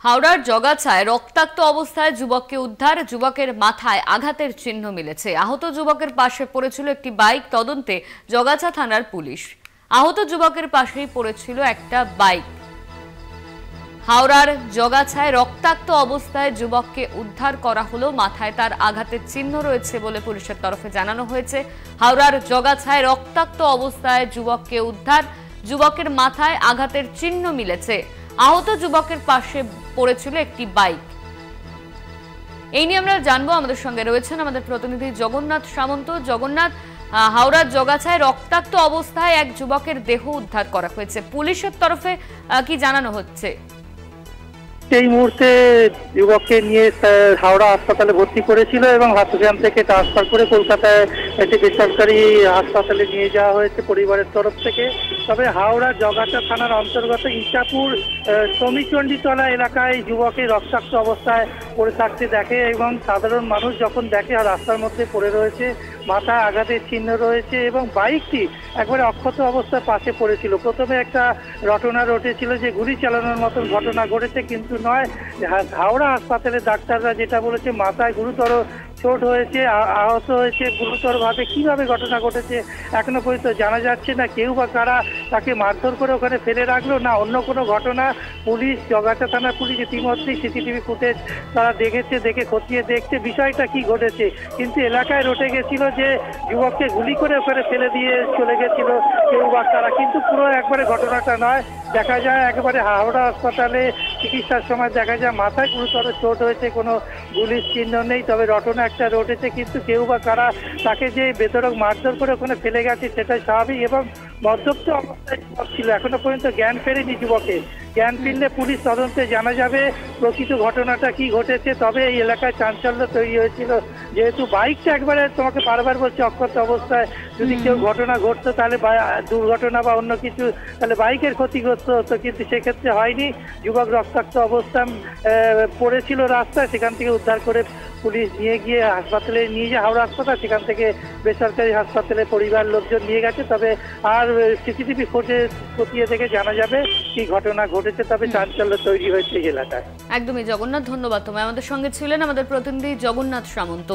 হাওড়ার জগাছায় রক্তাক্ত অবস্থায় যুবককে উদ্ধার। যুবকের মাথায় আঘাতের চিহ্ন মিলেছে। আহত যুবকের পাশে পড়েছিল একটি বাইক। তদন্তে জগাছা থানার পুলিশ। আহত যুবকের পাশেই পড়েছিল একটা বাইক। হাওড়ার জগাছায় রক্তাক্ত অবস্থায় যুবককে উদ্ধার করা হলো। মাথায় তার আঘাতের চিহ্ন রয়েছে বলে পুলিশের তরফে জানানো হয়েছে। হাওড়ার জগাছায় রক্তাক্ত অবস্থায় যুবককে উদ্ধার। যুবকের মাথায় আঘাতের চিহ্ন মিলেছে। আহত যুবকের পাশে পড়েছিল একটি বাইক। এই নিয়ে আমরা জানবো। আমাদের সঙ্গে রয়েছেন আমাদের প্রতিনিধি জগন্নাথ সামন্ত। জগন্নাথ, হাওড়ার জগাছায় রক্তাক্ত অবস্থায় এক যুবকের দেহ উদ্ধার করা হয়েছে, পুলিশের তরফে কি জানানো হচ্ছে? এই মুহূর্তে যুবককে নিয়ে হাওড়া হাসপাতালে ভর্তি করেছিল এবং সেখান থেকে ট্রান্সফার করে কলকাতায় একটি বেসরকারি হাসপাতালে নিয়ে যাওয়া হয়েছে পরিবারের তরফ থেকে। তবে হাওড়া জগাছা থানার অন্তর্গত ইচ্ছাপুর সমীচণ্ডীতলা এলাকায় যুবকের রক্তাক্ত অবস্থায় পড়ে থাকতে দেখে এবং সাধারণ মানুষ যখন দেখে রাস্তার মধ্যে পড়ে রয়েছে, মাথায় আঘাতের চিহ্ন রয়েছে এবং বাইকটি একবারে অক্ষত অবস্থায় পাশে পড়েছিল। প্রথমে একটা ঘটনা ঘটেছিল যে গুলি চালানোর মতন ঘটনা ঘটেছে, কিন্তু নয়। হাওড়া হাসপাতালের ডাক্তাররা যেটা বলেছে, মাথায় গুরুতর চোট হয়েছে, আহত হয়েছে গুরুতরভাবে। কিভাবে ঘটনা ঘটেছে এখনো পর্যন্ত জানা যাচ্ছে না। কেউ বা কারা তাকে মারধর করে ওখানে ফেলে রাখলো, না অন্য কোনো ঘটনা। পুলিশ, জগাছা থানার পুলিশ ইতিমধ্যেই সিসিটিভি ফুটেজ তারা দেখেছে, দেখে খতিয়ে দেখছে বিষয়টা কি ঘটেছে। কিন্তু এলাকায় রটে গেছিল যে যুবককে গুলি করে ওখানে ফেলে দিয়ে চলে গেছিল কেউ বা কারা, কিন্তু পুরো একবারে ঘটনাটা নয়। দেখা যায় একেবারে হাওড়া হাসপাতালে চিকিৎসার সময় দেখা যায় মাথায় গুরুতর চোট হয়েছে, কোনো গুলির চিহ্ন নেই। তবে ঘটনা একটা রটেছে, কিন্তু কেউ বা কারা তাকে যে বেধড়ক মারধর করে ওখানে ফেলে গেছে সেটাই স্বাভাবিক। এবং মদ্যপ্ত অবস্থায় যুবক ছিল, এখনো পর্যন্ত জ্ঞান ফেরেনি যুবকের। জ্ঞান ফিরলে পুলিশ তদন্তে জানা যাবে প্রকৃত ঘটনাটা কি ঘটেছে। তবে এই এলাকায় চাঞ্চল্য তৈরি হয়েছিল, যেহেতু বাইকটা একবারে তোমাকে বারবার বলছে অক্ষত অবস্থায়। যদি কেউ ঘটনা ঘটতো তাহলে দুর্ঘটনা বা অন্য কিছু, তাহলে বাইকের ক্ষতিগ্রস্ত হতো, কিন্তু সেক্ষেত্রে হয়নি। যুবক রক্তাক্ত অবস্থায় পড়েছিল রাস্তায়, সেখান থেকে উদ্ধার করে পুলিশ নিয়ে গিয়ে হাসপাতালে নিয়ে যায়, হাওড়া হাসপাতাল। সেখান থেকে বেসরকারি হাসপাতালে পরিবার লোকজন নিয়ে গেছে। তবে আর সিসিটিভি ফুটেজ খতিয়ে দেখে জানা যাবে কি ঘটনা ঘটেছে। তবে চাঞ্চল্য তৈরি হয়েছে এই এলাকায়। একদমই জগন্নাথ, ধন্যবাদ। তোমায়। আমাদের সঙ্গে ছিলেন আমাদের প্রতিনিধি জগন্নাথ সামন্ত।